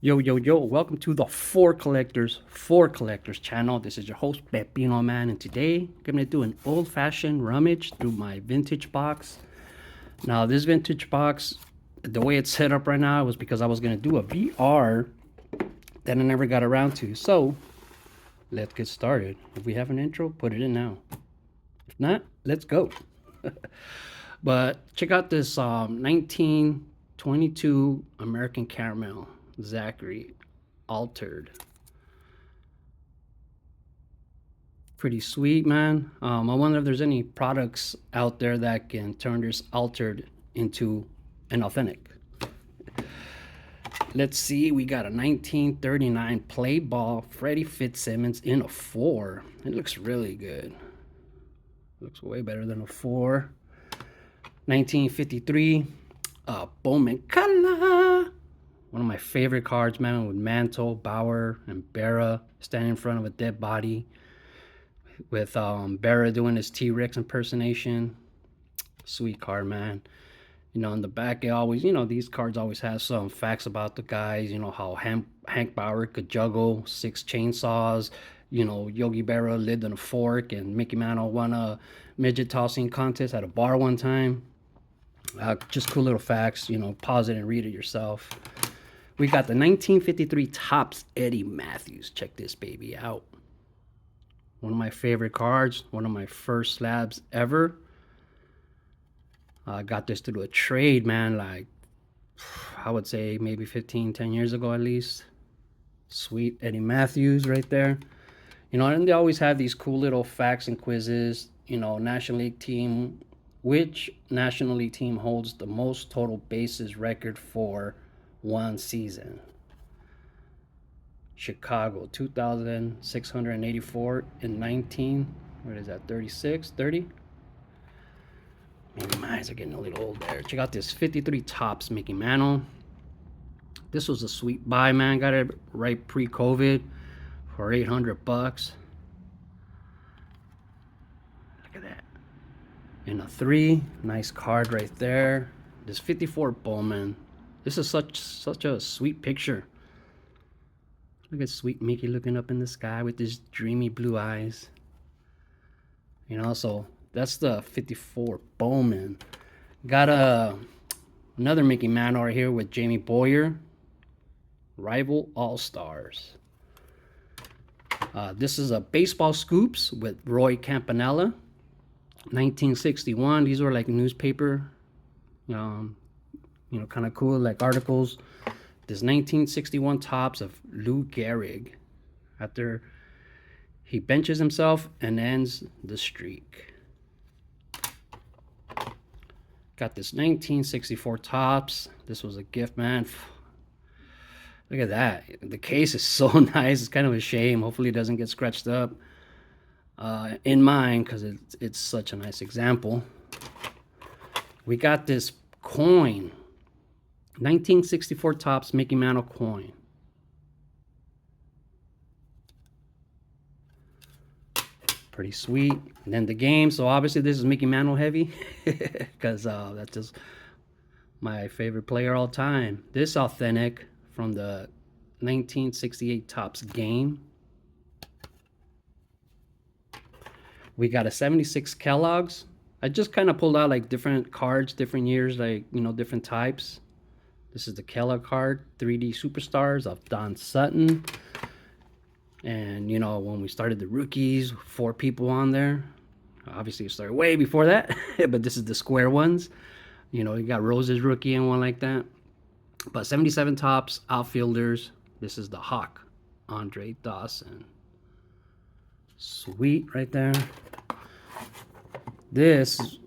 Yo, yo, yo, welcome to the For Collectors channel. This is your host, Pepino Man, and today I'm going to do an old-fashioned rummage through my vintage box. Now, this vintage box, the way it's set up right now was because I was going to do a VR that I never got around to. So, let's get started. If we have an intro, put it in now. If not, let's go. But check out this 1922 American Caramel. Zachary altered. Pretty sweet, man. I wonder if there's any products out there that can turn this altered into an authentic. Let's see, we got a 1939 play ball Freddie Fitzsimmons in a 4. It looks really good. Looks way better than a 4. 1953 Bowman Color. One of my favorite cards, man, with Mantle, Bauer, and Berra standing in front of a dead body. With Berra doing his T-Rex impersonation. Sweet card, man. You know, in the back, it always, these cards always have some facts about the guys. You know, how Hank Bauer could juggle 6 chainsaws. You know, Yogi Berra lived on a fork, and Mickey Mantle won a midget tossing contest at a bar one time. Just cool little facts. You know, pause it and read it yourself. We got the 1953 Topps Eddie Matthews. Check this baby out. One of my favorite cards. One of my first slabs ever. I got this through a trade, man. Like, I would say maybe 10 years ago at least. Sweet Eddie Matthews right there. You know, and they always have these cool little facts and quizzes. You know, National League team. Which National League team holds the most total bases record for one season? Chicago, 2,684 in 19. What is that, 36, 30? Maybe my eyes are getting a little old there. Check out this 53 Topps Mickey Mantle. This was a sweet buy, man. Got it right pre-COVID for $800. Look at that. In a 3, nice card right there. This 54 Bowman. This is such a sweet picture. Look at sweet Mickey looking up in the sky with his dreamy blue eyes. You know, so that's the 54 Bowman. Got another Mickey Mantle right here with Jamie Boyer. Rival All-Stars. This is a Baseball Scoops with Roy Campanella. 1961. These were like newspaper, kind of cool, like articles. This 1961 Topps of Lou Gehrig, after he benches himself and ends the streak. Got this 1964 Topps. This was a gift, man. Look at that. The case is so nice. It's kind of a shame. Hopefully it doesn't get scratched up in mine, because it's such a nice example. We got this coin. 1964 Topps Mickey Mantle coin. Pretty sweet. And then the game. So obviously this is Mickey Mantle heavy, because that's just my favorite player all time. This authentic from the 1968 Topps game. We got a 76 Kellogg's. I just kind of pulled out like different cards, different years, like, different types. This is the Kellogg card, 3D Superstars of Don Sutton. And, when we started the rookies, 4 people on there. Obviously, it started way before that, but this is the square ones. You got Rose's rookie and one like that. But 77 Topps outfielders. This is the Hawk, Andre Dawson. Sweet right there. This is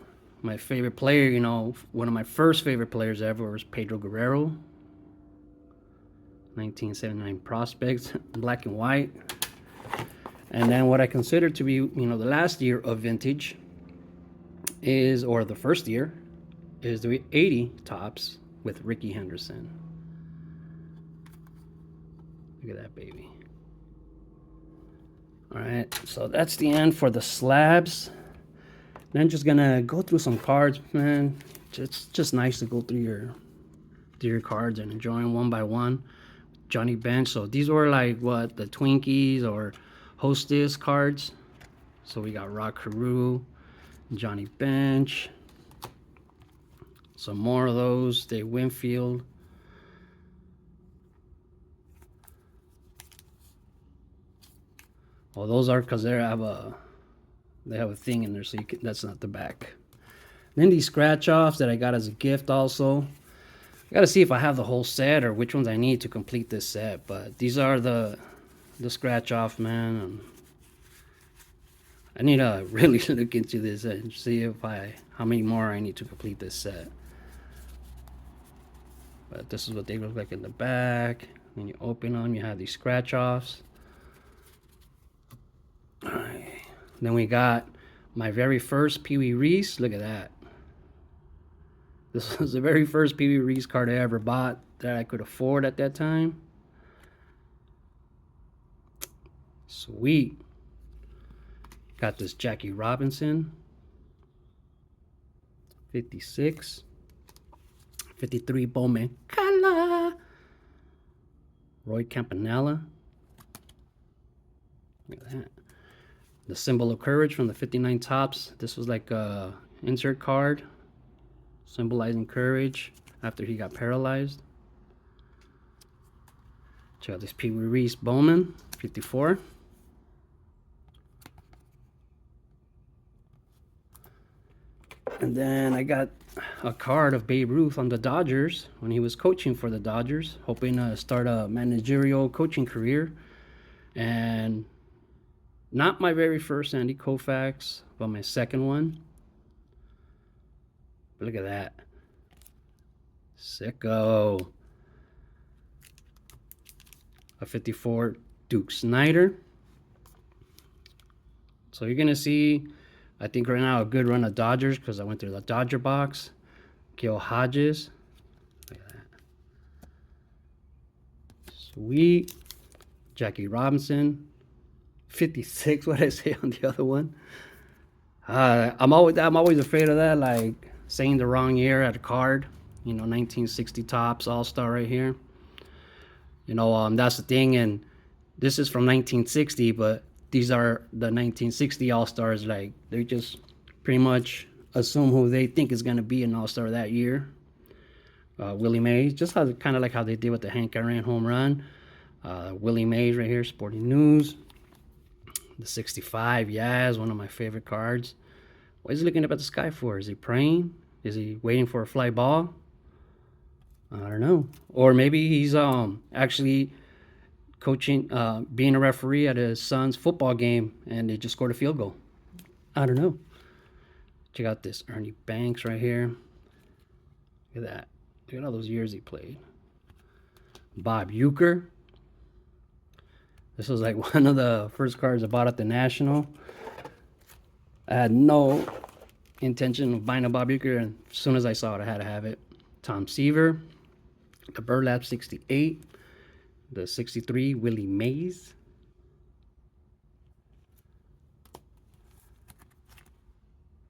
my favorite player, one of my first favorite players ever was Pedro Guerrero. 1979 prospects, black and white. And then what I consider to be, the last year of vintage is, or the first year, is the 80 Topps with Ricky Henderson. Look at that baby. All right, so that's the end for the slabs. Then just gonna go through some cards, man. It's just nice to go through your cards and enjoy them one by one. Johnny Bench. So these were like what the Twinkies or Hostess cards. So we got Rock Carew, Johnny Bench, some more of those. Dave Winfield. Well, those are because they have a thing in there, so that's not the back. Then these scratch offs that I got as a gift also. I gotta see if I have the whole set or which ones I need to complete this set. But these are the scratch off, man. I need to really look into this and see if how many more I need to complete this set. But this is what they look like in the back. When you open them, you have these scratch offs. Alright. Then we got my very first Pee Wee Reese. Look at that. This was the very first Pee Wee Reese card I ever bought that I could afford at that time. Sweet. Got this Jackie Robinson. 56. 53 Bowman Color. Roy Campanella. Look at that. The Symbol of Courage from the 59 Tops. This was like a insert card symbolizing courage after he got paralyzed. Check out this Pee Wee Reese Bowman, 54. And then I got a card of Babe Ruth on the Dodgers when he was coaching for the Dodgers, hoping to start a managerial coaching career. And not my very first Sandy Koufax, but my second one. But look at that. Sicko. A 54 Duke Snider. So you're going to see, I think right now, a good run of Dodgers because I went through the Dodger box. Gil Hodges. Look at that. Sweet. Jackie Robinson. 56, what did I say on the other one? I'm always afraid of that, like saying the wrong year at a card. You know, 1960 Tops All-Star right here. You know, that's the thing, and this is from 1960, but these are the 1960 All-Stars. Like, they just pretty much assume who they think is going to be an All-Star that year. Willie Mays, just kind of like how they did with the Hank Aaron home run. Willie Mays right here, Sporting News. The 65, Yaz, one of my favorite cards. What is he looking up at the sky for? Is he praying? Is he waiting for a fly ball? I don't know. Or maybe he's actually coaching, being a referee at his son's football game, and they just scored a field goal. I don't know. Check out this Ernie Banks right here. Look at that. Look at all those years he played. Bob Uecker. This was like one of the first cards I bought at the National. I had no intention of buying a Bob Uecker, and as soon as I saw it, I had to have it. Tom Seaver, the Burlap 68, the 63 Willie Mays,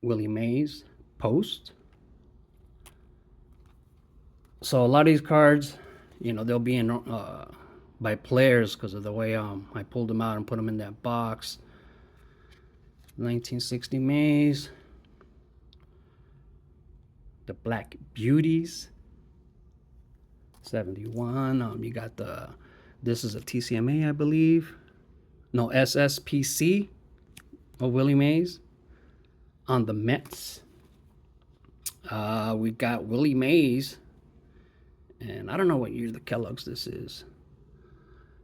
Willie Mays Post. So a lot of these cards, you know, they'll be in by players because of the way I pulled them out and put them in that box. 1960 Mays. The Black Beauties. 71. You got this is a TCMA, I believe. No, SSPC of Willie Mays. On the Mets. We got Willie Mays. And I don't know what year the Kellogg's this is.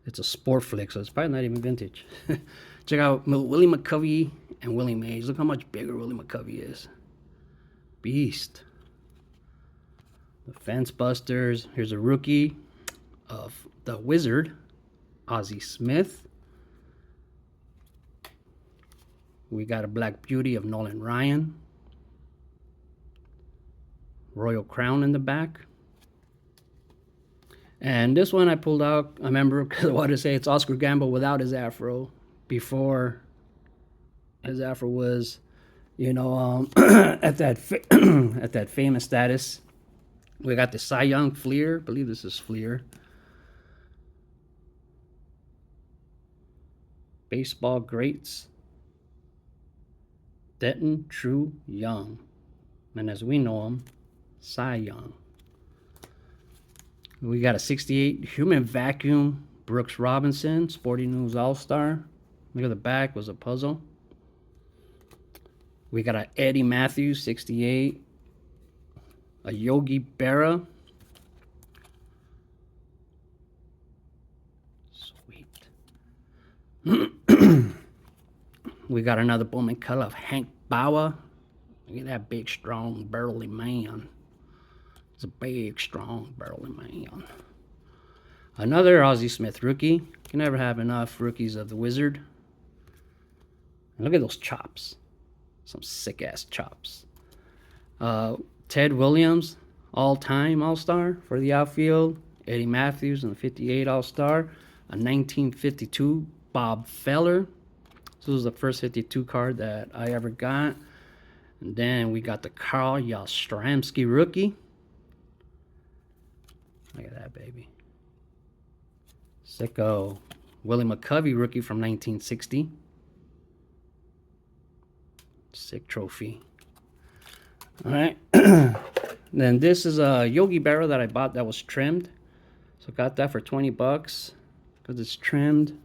It's a sport flick, so it's probably not even vintage. Check out Willie McCovey and Willie Mays. Look how much bigger Willie McCovey is. Beast. The Fence Busters. Here's a rookie of the Wizard, Ozzie Smith. We got a Black Beauty of Nolan Ryan. Royal Crown in the back. And this one I pulled out, I remember, because I wanted to say it's Oscar Gamble without his afro. Before his afro was, you know, at that famous status. We got the Cy Young Fleer. I believe this is Fleer. Baseball greats Denton True Young, and as we know him, Cy Young. We got a 68 Human Vacuum Brooks Robinson, Sporting News All-Star. Look at the back, was a puzzle. We got a Eddie Matthews, 68. A Yogi Berra. Sweet. We got another Bowman color of Hank Bauer. Look at that big, strong, burly man. It's a big, strong, burly man. Another Ozzie Smith rookie. Can never have enough rookies of the Wizard. And look at those chops. Some sick-ass chops. Ted Williams, all-time All-Star for the outfield. Eddie Matthews in the 58 All-Star. A 1952 Bob Feller. This was the first 52 card that I ever got. And then we got the Carl Yastrzemski rookie. Look at that, baby. Sicko. Willie McCovey rookie from 1960. Sick trophy. All right. Then this is a Yogi Berra that I bought that was trimmed. So got that for 20 bucks because it's trimmed.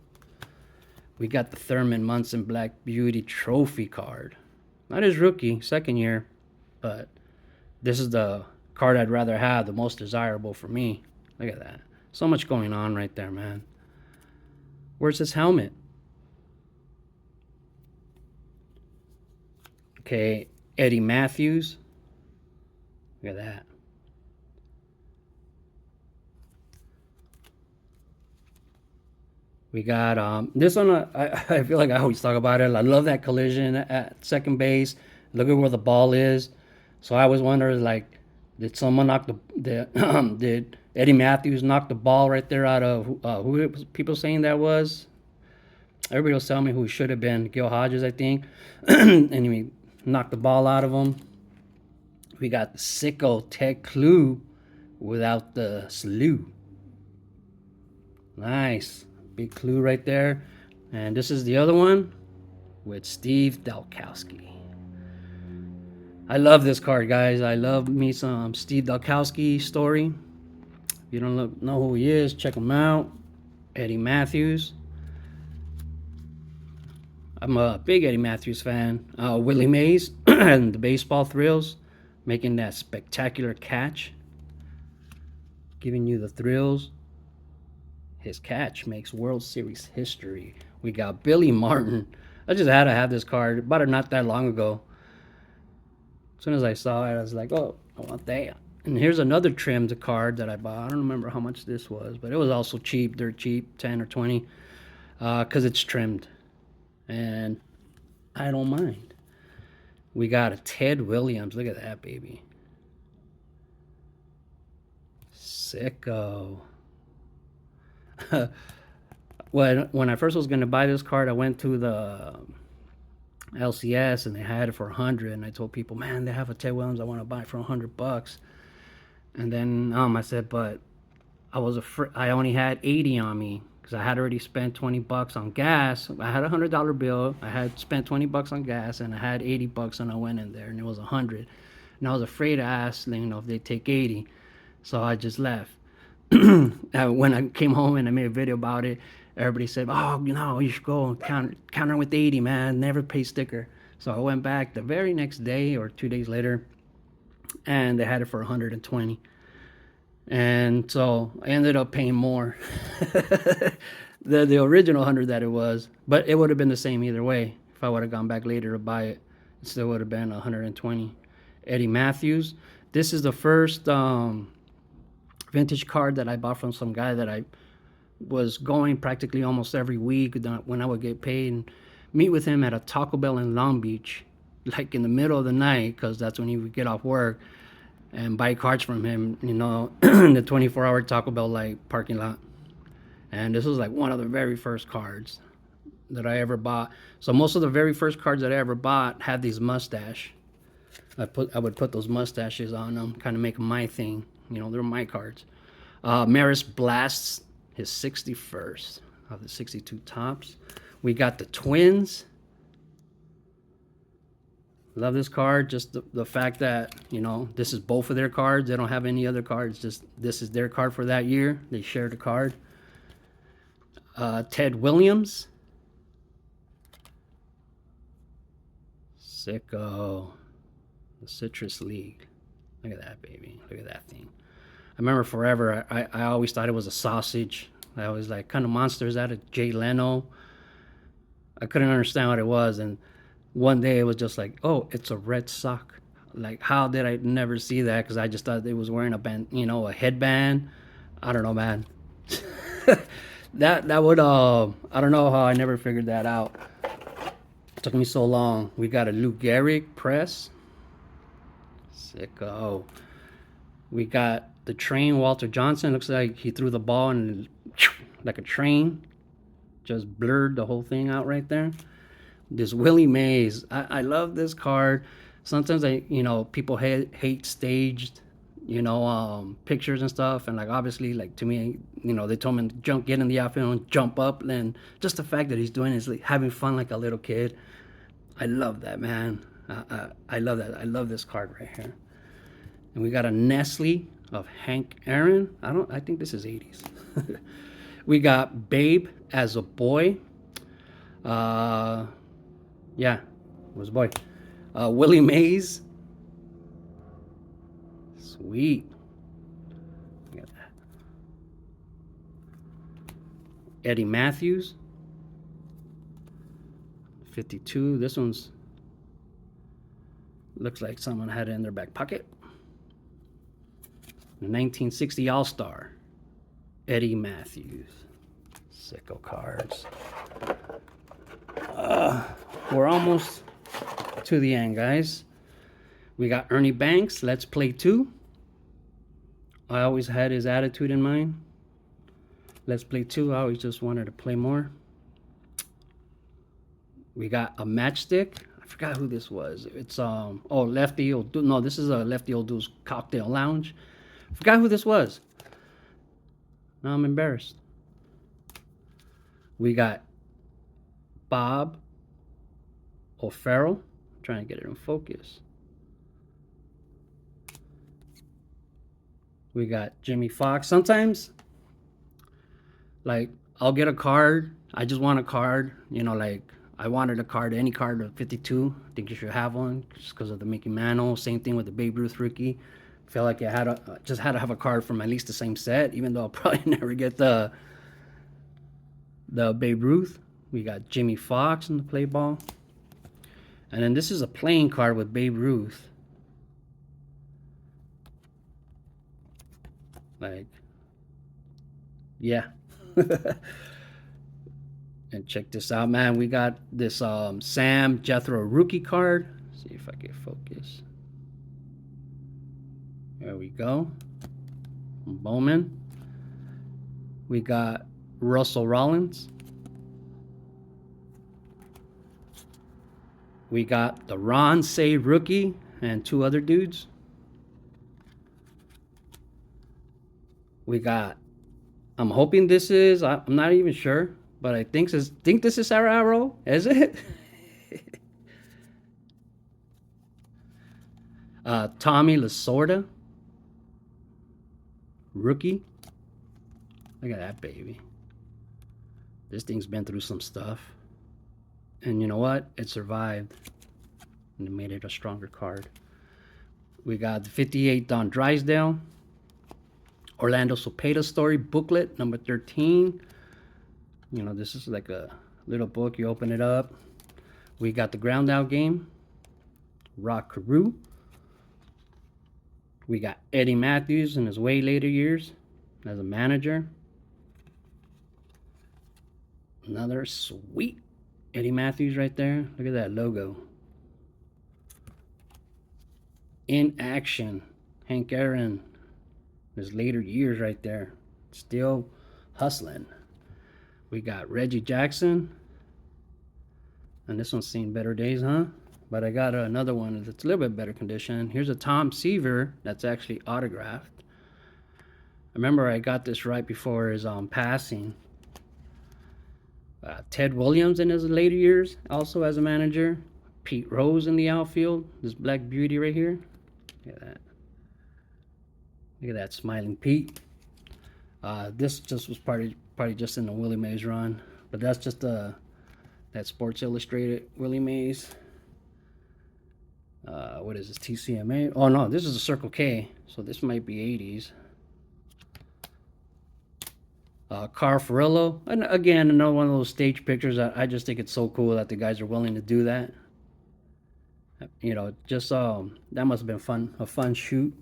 We got the Thurman Munson Black Beauty trophy card. Not his rookie, second year, but this is the card I'd rather have, the most desirable for me. Look at that. So much going on right there, man. Where's his helmet? Okay, Eddie Matthews. Look at that. We got this one. I feel like I always talk about it. I love that collision at second base. Look at where the ball is. So I always wonder, like, did someone knock did Eddie Matthews knock the ball right there out of who people saying that was? Everybody was telling me who it should have been. Gil Hodges, I think. And he knocked the ball out of him. We got the sicko Ted Clue without the slew. Nice. Big clue right there. And this is the other one with Steve Dalkowski. I love this card, guys. I love me some Steve Dalkowski story. If you don't know who he is, check him out. Eddie Matthews. I'm a big Eddie Matthews fan. Willie Mays and the Baseball Thrills, making that spectacular catch, giving you the thrills. His catch makes World Series history. We got Billy Martin. I just had to have this card. Bought it not that long ago. As soon as I saw it, I was like, oh, I want that. And here's another trimmed card that I bought. I don't remember how much this was, but it was also cheap, dirt cheap, 10 or 20, because it's trimmed. And I don't mind. We got a Ted Williams. Look at that, baby. Sicko. When I first was going to buy this card, I went to the LCS and they had it for 100, and I told people, man, they have a Ted Williams, I want to buy it for 100 bucks. And then I said, but I only had 80 on me because I had already spent 20 bucks on gas. I had a $100 bill. I had spent 20 bucks on gas, and I had 80 bucks, and I went in there, and it was 100. And I was afraid to ask, if they take 80, so I just left. When I came home and I made a video about it, everybody said, oh, you should go counter with 80, man. Never pay sticker. So I went back the very next day or 2 days later, and they had it for 120. And so I ended up paying more. the original 100 that it was, but it would have been the same either way. If I would have gone back later to buy it, it still would have been 120. Eddie Matthews. This is the first vintage card that I bought from some guy that I was going practically almost every week when I would get paid, and meet with him at a Taco Bell in Long Beach, like in the middle of the night, because that's when he would get off work, and buy cards from him, in the 24-hour Taco Bell like parking lot. And this was like one of the very first cards that I ever bought. So most of the very first cards that I ever bought had these mustache. I would put those mustaches on them, kind of make them my thing. They're my cards. Maris Blasts his 61st of the 62 tops. We got the Twins. Love this card. Just the fact that, you know, this is both of their cards. They don't have any other cards. Just this is their card for that year. They share the card. Ted Williams. Sicko. The Citrus League. Look at that, baby. Look at that thing. I remember forever, I always thought it was a sausage. I was like, kind of monster is that, a Jay Leno? I couldn't understand what it was. And one day it was just like, oh, it's a red sock. Like, how did I never see that? Because I just thought it was wearing a band, you know, a headband. I don't know, man. that would I don't know how I never figured that out. It took me so long. We got a Lou Gehrig press. Sicko. We got the train, Walter Johnson. Looks like he threw the ball and like a train. Just blurred the whole thing out right there. This Willie Mays. I love this card. Sometimes people hate staged, pictures and stuff. And like, obviously, like, to me, they told him to get in the outfield and jump up. And just the fact that he's doing it is like having fun like a little kid. I love that, man. I love that. I love this card right here. And we got a Nestle of Hank Aaron. I think this is 80s. We got Babe as a boy. Yeah, it was a boy. Willie Mays. Sweet. Look at that. Eddie Matthews. 52. This one's looks like someone had it in their back pocket. The 1960 All-Star. Eddie Matthews. Sicko cards. We're almost to the end, guys. We got Ernie Banks. Let's play 2. I always had his attitude in mind. Let's play 2. I always just wanted to play more. We got a matchstick. I forgot who this was. It's Lefty Old Dude. No, this is a Lefty Old Dude's Cocktail Lounge. I forgot who this was. Now I'm embarrassed. We got Bob O'Farrell. Trying to get it in focus. We got Jimmy Fox. Sometimes, like, I'll get a card. I just want a card. Like, I wanted a card, any card of 52. I think you should have one just because of the Mickey Mantle. Same thing with the Babe Ruth rookie. Feel like I just had to have a card from at least the same set, even though I'll probably never get the Babe Ruth. We got Jimmy Fox in the play ball. And then this is a playing card with Babe Ruth. Like, yeah. And check this out, man. We got this Sam Jethro rookie card. Let's see if I get focus. There we go. Bowman. We got Russell Rollins. We got the Ron Say rookie and 2 other dudes. We got, I'm hoping this is, I'm not even sure, but I think this is Sarah Arrow. Is it? Tommy Lasorda rookie. Look at that, baby. This thing's been through some stuff. And you know what? It survived. And it made it a stronger card. We got the 58 Don Drysdale. Orlando Cepeda story booklet, number 13. This is like a little book. You open it up. We got the ground out game. Rock Carew. We got Eddie Matthews in his way later years as a manager. Another sweet Eddie Matthews right there. Look at that logo. In action. Hank Aaron. His later years right there. Still hustling. We got Reggie Jackson. And this one's seen better days, huh? But I got another one that's a little bit better condition. Here's a Tom Seaver that's actually autographed. I remember I got this right before his passing. Ted Williams in his later years, also as a manager. Pete Rose in the outfield. This Black Beauty right here. Look at that. Look at that smiling Pete. This just was probably just in the Willie Mays run, but that's just that Sports Illustrated Willie Mays. What is this, TCMA? Oh no, this is a Circle K, so this might be 80s. Carl Furillo, and again another one of those stage pictures. I just think it's so cool that the guys are willing to do that. You know, just that must have been a fun shoot.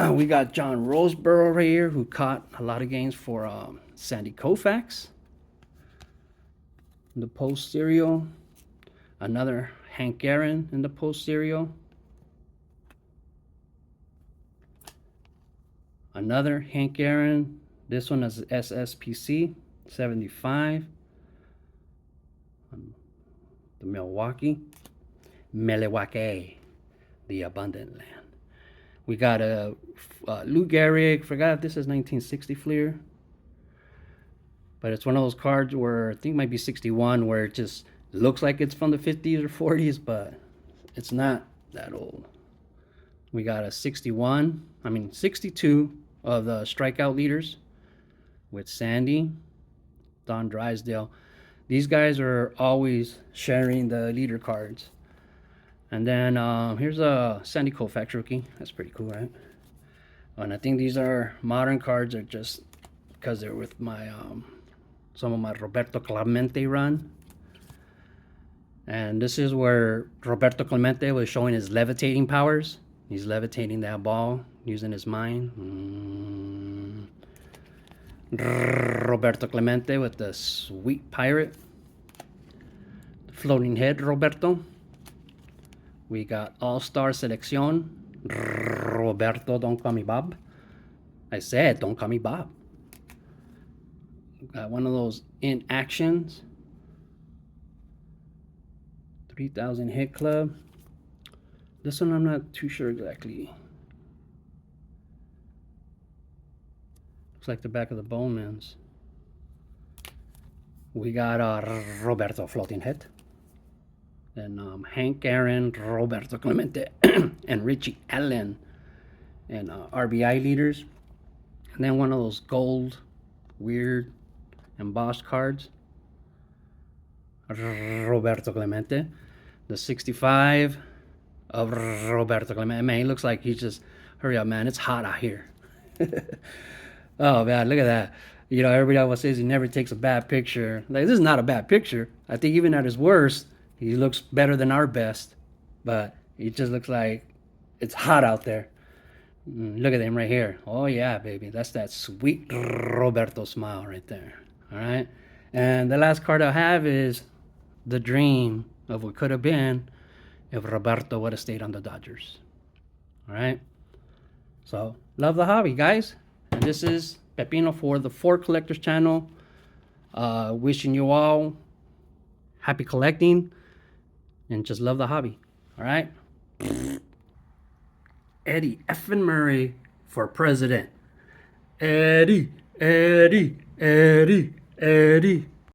We got John Roseborough right here, who caught a lot of games for Sandy Koufax. The post serial. Another Hank Aaron in the post serial. Another Hank Aaron. This one is SSPC 75. The Milwaukee, the abundant land. We got a Lou Gehrig. Forgot if this is 1960 Fleer, but it's one of those cards where I think it might be 61, where it just looks like it's from the 50s or 40s, but it's not that old. We got a 62 of the strikeout leaders with Sandy, Don Drysdale. These guys are always sharing the leader cards. And then here's a Sandy Koufax rookie. That's pretty cool, right? And I think these are modern cards, are just because they're with my some of my Roberto Clemente run. And this is where Roberto Clemente was showing his levitating powers. He's levitating that ball using his mind. Roberto Clemente with the sweet pirate. Floating head Roberto. We got All-Star Selección, Roberto, don't call me Bob. I said, don't call me Bob. Got one of those in actions. 3000 hit club. This one I'm not too sure exactly. Looks like the back of the Bowman's. We got Roberto Floating Head. And Hank Aaron, Roberto Clemente, and Richie Allen, and RBI leaders. And then one of those gold, weird, embossed cards. Roberto Clemente. The 65 of Roberto Clemente. Man, he looks like he's just, hurry up, man. It's hot out here. Oh, man, look at that. You know, everybody always says he never takes a bad picture. Like, this is not a bad picture. I think even at his worst, he looks better than our best, but he just looks like it's hot out there. Look at him right here. Oh, yeah, baby. That's that sweet Roberto smile right there. All right? And the last card I have is the dream of what could have been if Roberto would have stayed on the Dodgers. All right? So, love the hobby, guys. And this is Pepino for the Ford Collectors channel. Wishing you all happy collecting. And just love the hobby. All right? Eddie effing Murray for president. Eddie, Eddie, Eddie, Eddie.